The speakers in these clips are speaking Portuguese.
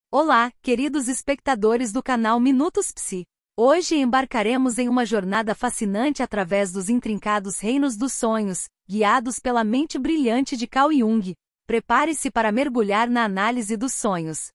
Olá, queridos espectadores do canal Minutos Psi. Hoje embarcaremos em uma jornada fascinante através dos intrincados reinos dos sonhos, guiados pela mente brilhante de Carl Jung. Prepare-se para mergulhar na análise dos sonhos.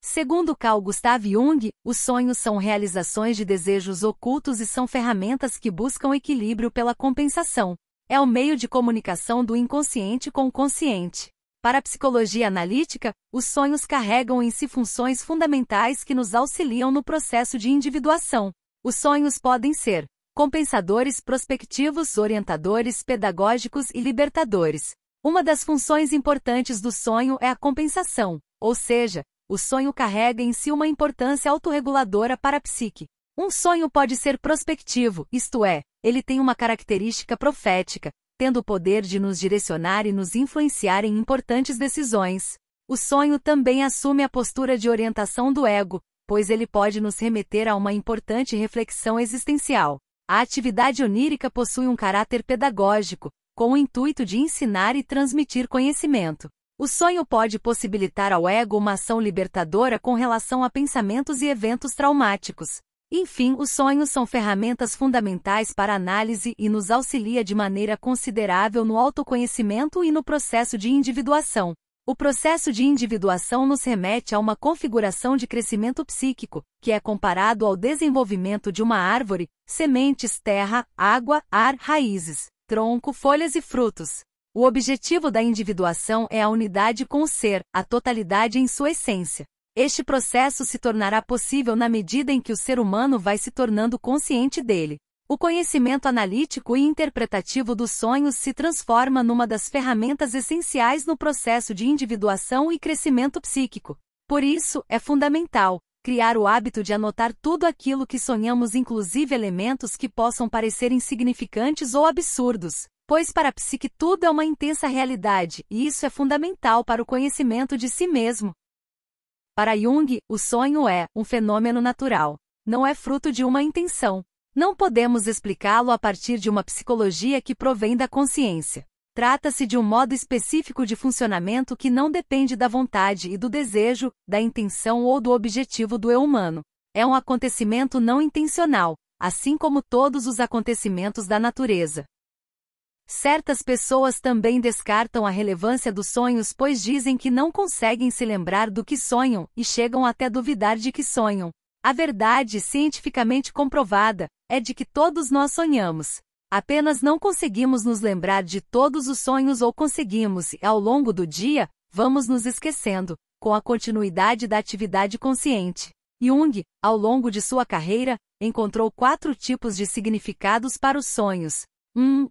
Segundo Carl Gustav Jung, os sonhos são realizações de desejos ocultos e são ferramentas que buscam equilíbrio pela compensação. É o meio de comunicação do inconsciente com o consciente. Para a psicologia analítica, os sonhos carregam em si funções fundamentais que nos auxiliam no processo de individuação. Os sonhos podem ser compensadores, prospectivos, orientadores, pedagógicos e libertadores. Uma das funções importantes do sonho é a compensação, ou seja, o sonho carrega em si uma importância autorreguladora para a psique. Um sonho pode ser prospectivo, isto é, ele tem uma característica profética, tendo o poder de nos direcionar e nos influenciar em importantes decisões. O sonho também assume a postura de orientação do ego, pois ele pode nos remeter a uma importante reflexão existencial. A atividade onírica possui um caráter pedagógico, com o intuito de ensinar e transmitir conhecimento. O sonho pode possibilitar ao ego uma ação libertadora com relação a pensamentos e eventos traumáticos. Enfim, os sonhos são ferramentas fundamentais para a análise e nos auxilia de maneira considerável no autoconhecimento e no processo de individuação. O processo de individuação nos remete a uma configuração de crescimento psíquico, que é comparado ao desenvolvimento de uma árvore, sementes, terra, água, ar, raízes, tronco, folhas e frutos. O objetivo da individuação é a unidade com o ser, a totalidade em sua essência. Este processo se tornará possível na medida em que o ser humano vai se tornando consciente dele. O conhecimento analítico e interpretativo dos sonhos se transforma numa das ferramentas essenciais no processo de individuação e crescimento psíquico. Por isso, é fundamental criar o hábito de anotar tudo aquilo que sonhamos, inclusive elementos que possam parecer insignificantes ou absurdos, pois para a psique tudo é uma intensa realidade, e isso é fundamental para o conhecimento de si mesmo. Para Jung, o sonho é um fenômeno natural. Não é fruto de uma intenção. Não podemos explicá-lo a partir de uma psicologia que provém da consciência. Trata-se de um modo específico de funcionamento que não depende da vontade e do desejo, da intenção ou do objetivo do eu humano. É um acontecimento não intencional, assim como todos os acontecimentos da natureza. Certas pessoas também descartam a relevância dos sonhos, pois dizem que não conseguem se lembrar do que sonham e chegam até a duvidar de que sonham. A verdade, cientificamente comprovada, é de que todos nós sonhamos. Apenas não conseguimos nos lembrar de todos os sonhos ou conseguimos e, ao longo do dia, vamos nos esquecendo, com a continuidade da atividade consciente. Jung, ao longo de sua carreira, encontrou 4 tipos de significados para os sonhos.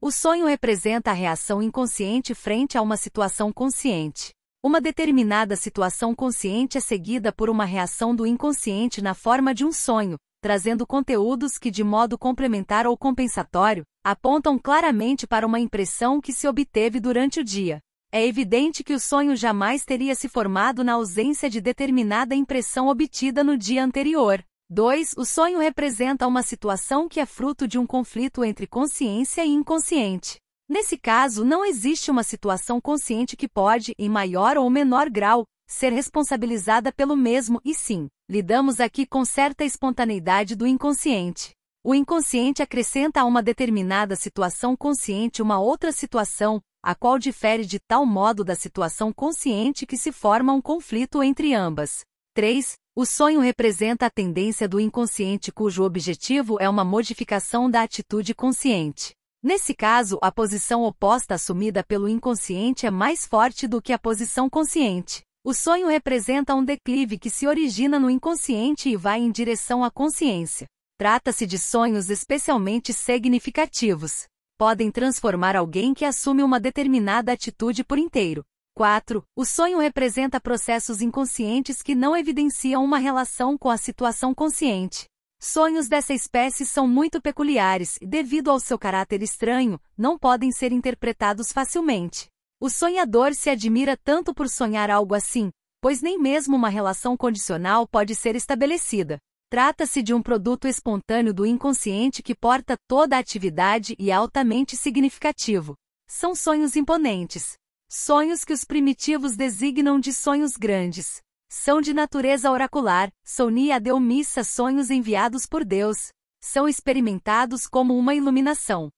O sonho representa a reação inconsciente frente a uma situação consciente. Uma determinada situação consciente é seguida por uma reação do inconsciente na forma de um sonho, trazendo conteúdos que, de modo complementar ou compensatório, apontam claramente para uma impressão que se obteve durante o dia. É evidente que o sonho jamais teria se formado na ausência de determinada impressão obtida no dia anterior. 2. O sonho representa uma situação que é fruto de um conflito entre consciência e inconsciente. Nesse caso, não existe uma situação consciente que pode, em maior ou menor grau, ser responsabilizada pelo mesmo, e sim, lidamos aqui com certa espontaneidade do inconsciente. O inconsciente acrescenta a uma determinada situação consciente uma outra situação, a qual difere de tal modo da situação consciente que se forma um conflito entre ambas. 3. O sonho representa a tendência do inconsciente cujo objetivo é uma modificação da atitude consciente. Nesse caso, a posição oposta assumida pelo inconsciente é mais forte do que a posição consciente. O sonho representa um declive que se origina no inconsciente e vai em direção à consciência. Trata-se de sonhos especialmente significativos. Podem transformar alguém que assume uma determinada atitude por inteiro. 4. O sonho representa processos inconscientes que não evidenciam uma relação com a situação consciente. Sonhos dessa espécie são muito peculiares e, devido ao seu caráter estranho, não podem ser interpretados facilmente. O sonhador se admira tanto por sonhar algo assim, pois nem mesmo uma relação condicional pode ser estabelecida. Trata-se de um produto espontâneo do inconsciente que porta toda a atividade e é altamente significativo. São sonhos imponentes. Sonhos que os primitivos designam de sonhos grandes. São de natureza oracular, sonia deu missa sonhos enviados por Deus. São experimentados como uma iluminação.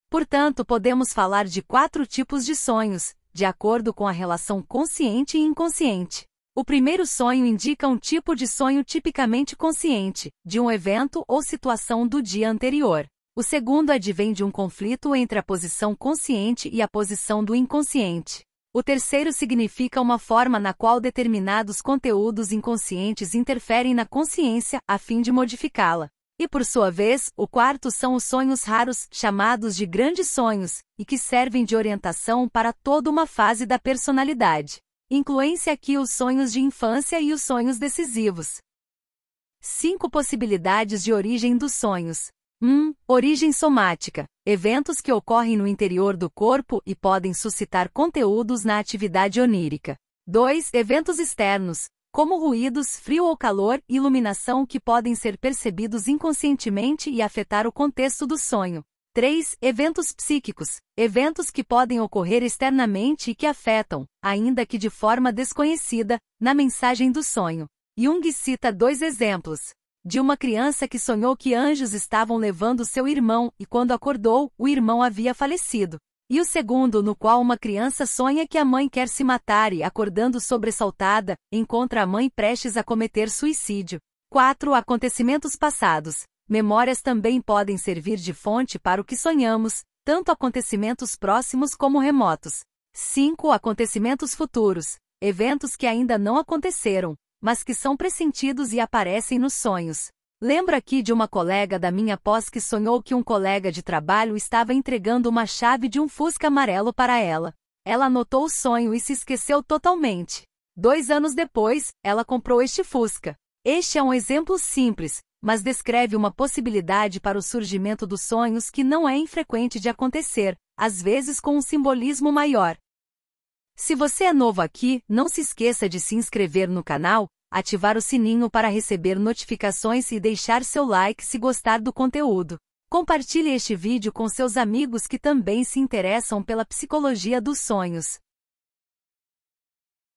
Portanto, podemos falar de 4 tipos de sonhos, de acordo com a relação consciente e inconsciente. O primeiro sonho indica um tipo de sonho tipicamente consciente, de um evento ou situação do dia anterior. O segundo advém de um conflito entre a posição consciente e a posição do inconsciente. O terceiro significa uma forma na qual determinados conteúdos inconscientes interferem na consciência, a fim de modificá-la. E por sua vez, o quarto são os sonhos raros, chamados de grandes sonhos, e que servem de orientação para toda uma fase da personalidade. Incluem-se aqui os sonhos de infância e os sonhos decisivos. 5 possibilidades de origem dos sonhos. 1. Origem somática. Eventos que ocorrem no interior do corpo e podem suscitar conteúdos na atividade onírica. 2. Eventos externos, como ruídos, frio ou calor, e iluminação que podem ser percebidos inconscientemente e afetar o contexto do sonho. 3. Eventos psíquicos. Eventos que podem ocorrer externamente e que afetam, ainda que de forma desconhecida, na mensagem do sonho. Jung cita 2 exemplos. De uma criança que sonhou que anjos estavam levando seu irmão e quando acordou, o irmão havia falecido. E o segundo no qual uma criança sonha que a mãe quer se matar e, acordando sobressaltada, encontra a mãe prestes a cometer suicídio. 4. Acontecimentos passados. Memórias também podem servir de fonte para o que sonhamos, tanto acontecimentos próximos como remotos. 5. Acontecimentos futuros. Eventos que ainda não aconteceram, mas que são pressentidos e aparecem nos sonhos. Lembro aqui de uma colega da minha pós que sonhou que um colega de trabalho estava entregando uma chave de um Fusca amarelo para ela. Ela anotou o sonho e se esqueceu totalmente. 2 anos depois, ela comprou este Fusca. Este é um exemplo simples, mas descreve uma possibilidade para o surgimento dos sonhos que não é infrequente de acontecer, às vezes com um simbolismo maior. Se você é novo aqui, não se esqueça de se inscrever no canal, ativar o sininho para receber notificações e deixar seu like se gostar do conteúdo. Compartilhe este vídeo com seus amigos que também se interessam pela psicologia dos sonhos.